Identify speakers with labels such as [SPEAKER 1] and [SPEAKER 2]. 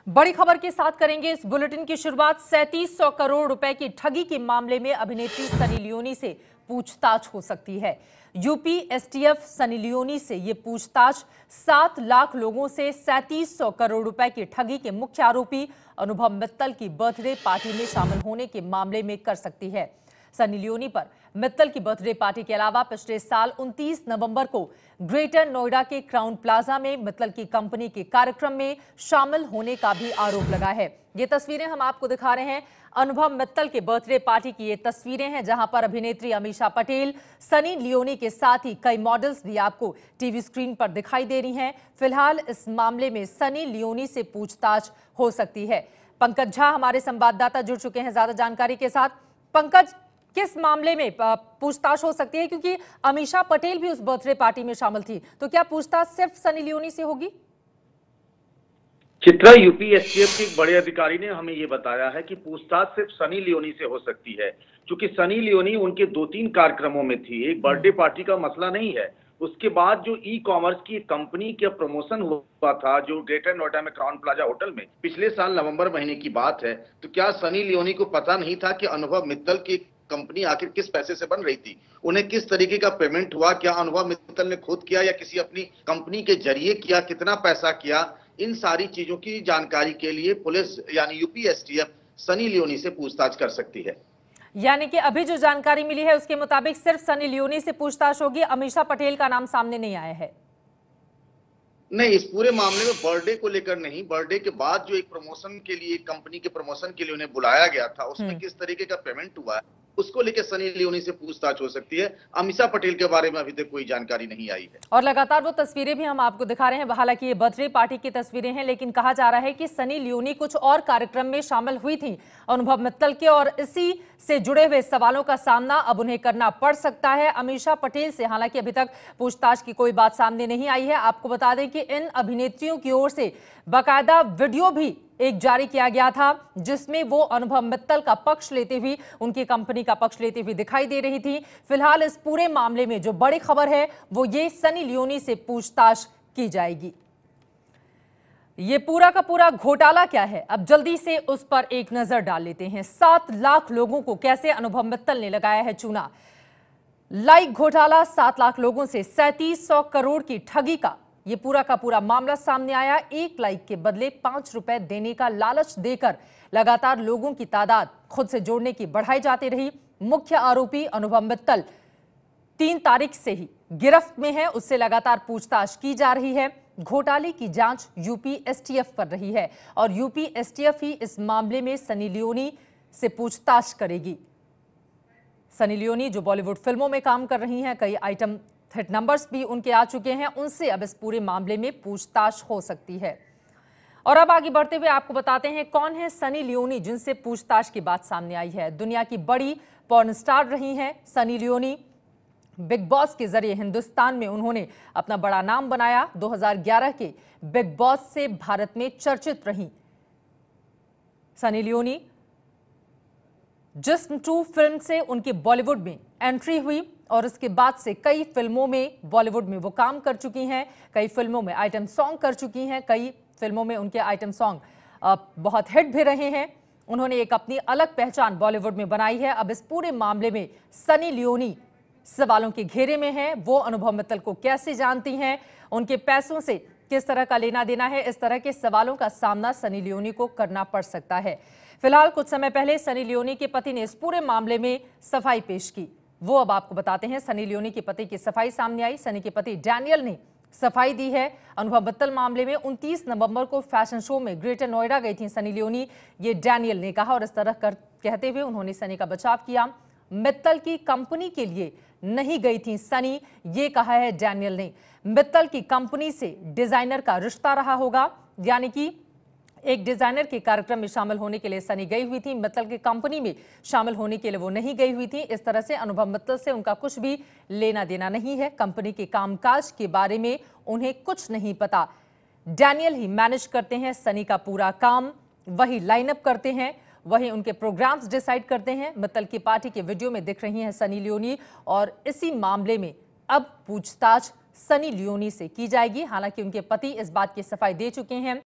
[SPEAKER 1] बड़ी खबर के साथ करेंगे इस बुलेटिन की शुरुआत। 3700 करोड़ रुपए की ठगी के मामले में अभिनेत्री सनी लियोनी से पूछताछ हो सकती है। यूपी एसटीएफ सनी लियोनी से ये पूछताछ 7 लाख लोगों से 3700 करोड़ रुपए की ठगी के मुख्य आरोपी अनुभव मित्तल की बर्थडे पार्टी में शामिल होने के मामले में कर सकती है। सनी लियोनी पर मित्तल की बर्थडे पार्टी के अलावा पिछले साल 29 नवंबर को ग्रेटर नोएडा के क्राउन प्लाजा में मित्तल की कंपनी के कार्यक्रम में शामिल होने का भी आरोप लगा है। ये तस्वीरें हम आपको दिखा रहे हैं। अनुभव मित्तल के बर्थडे पार्टी की ये तस्वीरें हैं, जहां पर अभिनेत्री अमीषा पटेल, सनी लियोनी के साथ ही कई मॉडल्स भी आपको टीवी स्क्रीन पर दिखाई दे रही हैं। फिलहाल इस मामले में सनी लियोनी से पूछताछ हो सकती है। पंकज झा हमारे संवाददाता जुड़ चुके हैं ज्यादा जानकारी के साथ। पंकज, किस मामले में पूछताछ हो सकती है, क्योंकि अमीषा पटेल भी उस बर्थडे पार्टी में शामिल थी, तो क्या पूछताछ सिर्फ सनी लियोनी से होगी?
[SPEAKER 2] चित्रा, यूपी एसटीएफ के एक बड़े अधिकारी ने हमें ये बताया है कि पूछताछ सिर्फ सनी लियोनी से हो सकती है, क्योंकि सनी लियोनी उनके 2-3 कार्यक्रमों में थी। एक बर्थडे पार्टी का मसला नहीं है, उसके बाद जो ई कॉमर्स की कंपनी का प्रमोशन हुआ था जो ग्रेटर नोएडा में क्राउन प्लाजा होटल में, पिछले साल नवंबर महीने की बात है। तो क्या सनी लियोनी को पता नहीं था कि अनुभव मित्तल की कंपनी आखिर किस पैसे से बन रही थी, उन्हें किस तरीके का पेमेंट हुआ, क्या अनुभव मित्तल ने खुद किया या किसी अपनी कंपनी के जरिए किया, कितना पैसा किया, इन सारी चीजों की जानकारी के लिए पुलिस यानी यूपी एसटीएफ सनी लियोनी से पूछताछ कर सकती है।
[SPEAKER 1] यानी कि अभी जो जानकारी मिली है उसके मुताबिक सिर्फ सनी लियोनी से पूछताछ होगी, अमीषा पटेल का नाम सामने नहीं आया है।
[SPEAKER 2] नहीं, इस पूरे मामले में बर्थडे को लेकर नहीं, बर्थडे के बाद जो एक प्रमोशन के लिए, कंपनी के प्रमोशन के लिए उन्हें बुलाया गया था, उसमें किस तरीके का पेमेंट हुआ है उसको लेकर सनी लियोनी से पूछताछ हो सकती है। अमीषा पटेल के बारे में अभी तक कोई जानकारी नहीं आई है
[SPEAKER 1] और लगातार वो तस्वीरें भी हम आपको दिखा रहे हैं। हालांकि ये बर्थडे पार्टी की तस्वीरें हैं, लेकिन कहा जा रहा है कि सनी लियोनी कुछ और कार्यक्रम में शामिल हुई थी अनुभव मित्तल के, और इसी से जुड़े हुए सवालों का सामना अब उन्हें करना पड़ सकता है। अमीषा पटेल से हालांकि अभी तक पूछताछ की कोई बात सामने नहीं आई है। आपको बता दें कि इन अभिनेत्रियों की ओर से बाकायदा वीडियो भी एक जारी किया गया था, जिसमें वो अनुभव मित्तल का पक्ष लेते हुए, उनकी कंपनी का पक्ष लेते हुए दिखाई दे रही थी। फिलहाल इस पूरे मामले में जो बड़ी खबर है वो ये सनी लियोनी से पूछताछ की जाएगी। ये पूरा का पूरा घोटाला क्या है, अब जल्दी से उस पर एक नजर डाल लेते हैं। 7 लाख लोगों को कैसे अनुभव मित्तल ने लगाया है चूना। लाइक घोटाला, 7 लाख लोगों से 3700 करोड़ की ठगी का ये पूरा का पूरा मामला सामने आया। 1 लाइक के बदले 5 रुपए देने का लालच देकर लगातार लोगों की तादाद खुद से जोड़ने की बढ़ाई जाती रही। मुख्य आरोपी अनुभव मित्तल 3 तारीख से ही गिरफ्त में है, उससे लगातार पूछताछ की जा रही है। घोटाले की जांच यूपी एसटीएफ कर रही है और यूपी एसटीएफ ही इस मामले में सनी लियोनी से पूछताछ करेगी। सनी लियोनी जो बॉलीवुड फिल्मों में काम कर रही हैं, कई आइटम हिट नंबर्स भी उनके आ चुके हैं, उनसे अब इस पूरे मामले में पूछताछ हो सकती है। और अब आगे बढ़ते हुए आपको बताते हैं कौन है सनी लियोनी जिनसे पूछताछ की बात सामने आई है। दुनिया की बड़ी पॉर्न स्टार रही हैं सनी लियोनी। बिग बॉस के जरिए हिंदुस्तान में उन्होंने अपना बड़ा नाम बनाया। 2011 के बिग बॉस से भारत में चर्चित रही सनी लियोनी। जिस्म 2 फिल्म से उनकी बॉलीवुड में एंट्री हुई और उसके बाद से कई फिल्मों में बॉलीवुड में वो काम कर चुकी हैं, कई फिल्मों में आइटम सॉन्ग कर चुकी हैं, कई फिल्मों में उनके आइटम सॉन्ग बहुत हिट भी रहे हैं। उन्होंने एक अपनी अलग पहचान बॉलीवुड में बनाई है। अब इस पूरे मामले में सनी लियोनी सवालों के घेरे में है। वो अनुभव मित्तल को कैसे जानती हैं, उनके पैसों से किस तरह का लेना देना है, इस तरह के सवालों का सामना सनी लियोनी को करना पड़ सकता है। फिलहाल कुछ समय पहले सनी लियोनी के पति ने इस पूरे मामले में सफाई पेश की, वो अब आपको बताते हैं। सनी लियोनी के पति की सफाई सामने आई। सनी के पति डैनियल ने सफाई दी है। अनुभव मित्तल मामले में 29 नवंबर को फैशन शो में ग्रेटर नोएडा गई थी सनी लियोनी, ये डैनियल ने कहा, और इस तरह कहते हुए उन्होंने सनी का बचाव किया। मित्तल की कंपनी के लिए नहीं गई थी सनी, ये कहा है डैनियल ने। मित्तल की कंपनी से डिजाइनर का रिश्ता रहा होगा, यानी कि एक डिजाइनर के कार्यक्रम में शामिल होने के लिए सनी गई हुई थी, मित्तल की कंपनी में शामिल होने के लिए वो नहीं गई हुई थी। इस तरह से अनुभव मित्तल से उनका कुछ भी लेना देना नहीं है। कंपनी के कामकाज के बारे में उन्हें कुछ नहीं पता। डैनियल ही मैनेज करते हैं सनी का पूरा काम, वही लाइनअप करते हैं, वही उनके प्रोग्राम्स डिसाइड करते हैं। मित्तल की पार्टी के वीडियो में दिख रही हैं सनी लियोनी, और इसी मामले में अब पूछताछ सनी लियोनी से की जाएगी। हालांकि उनके पति इस बात की सफाई दे चुके हैं